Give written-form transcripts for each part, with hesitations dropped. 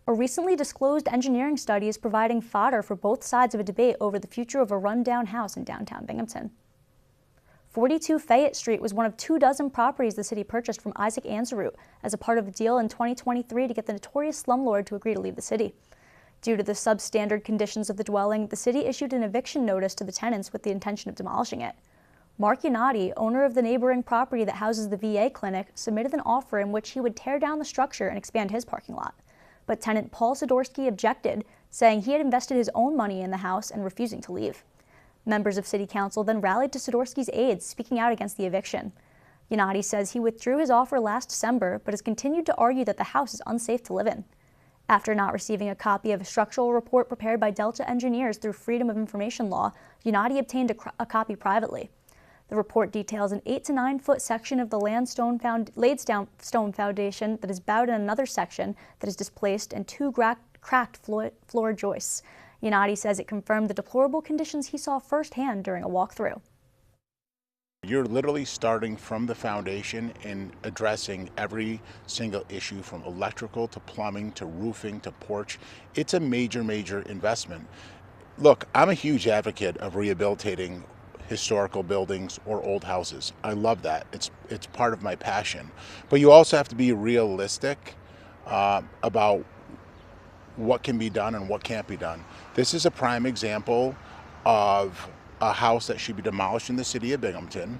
A recently disclosed engineering study is providing fodder for both sides of a debate over the future of a rundown house in downtown Binghamton. 42 Fayette Street was one of 24 properties the city purchased from Isaac Ansarut as a part of a deal in 2023 to get the notorious slumlord to agree to leave the city. Due to the substandard conditions of the dwelling, the city issued an eviction notice to the tenants with the intention of demolishing it. Mark Yanati, owner of the neighboring property that houses the VA clinic, submitted an offer in which he would tear down the structure and expand his parking lot. But tenant Paul Sidorsky objected, saying he had invested his own money in the house and refusing to leave. Members of City Council then rallied to Sidorsky's aid, speaking out against the eviction. Yanati says he withdrew his offer last December, but has continued to argue that the house is unsafe to live in. After not receiving a copy of a structural report prepared by Delta engineers through Freedom of Information law, Yanati obtained a copy privately. The report details an 8 to 9 foot section of the laid stone foundation that is bowed in another section that is displaced and 2 cracked floor joists. Yanati says it confirmed the deplorable conditions he saw firsthand during a walkthrough. You're literally starting from the foundation and addressing every single issue from electrical to plumbing to roofing to porch. It's a major, major investment. Look, I'm a huge advocate of rehabilitating historical buildings or old houses. I love that. It's part of my passion. But you also have to be realistic about what can be done and what can't be done. This is a prime example of a house that should be demolished in the city of Binghamton.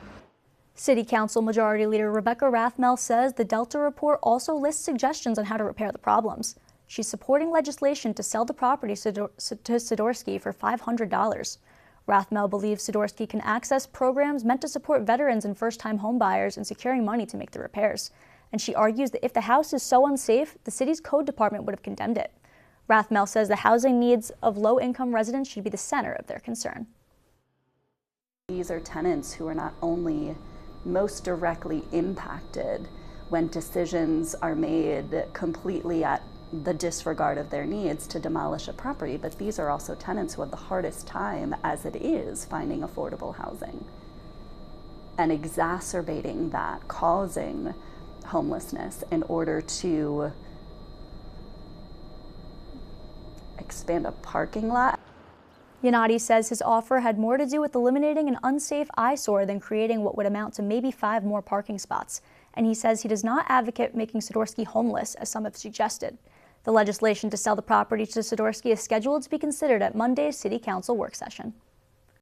City Council Majority Leader Rebecca Rathmel says the Delta report also lists suggestions on how to repair the problems. She's supporting legislation to sell the property to Sidorsky for $500. Rathmel believes Sidorsky can access programs meant to support veterans and first-time homebuyers in securing money to make the repairs. And she argues that if the house is so unsafe, the city's code department would have condemned it. Rathmel says the housing needs of low-income residents should be the center of their concern. These are tenants who are not only most directly impacted when decisions are made completely at the disregard of their needs to demolish a property, but these are also tenants who have the hardest time as it is finding affordable housing. And exacerbating that, causing homelessness in order to expand a parking lot. Yanati says his offer had more to do with eliminating an unsafe eyesore than creating what would amount to maybe 5 more parking spots. And he says he does not advocate making Sidorsky homeless, as some have suggested. The legislation to sell the property to Sidorsky is scheduled to be considered at Monday's City Council work session.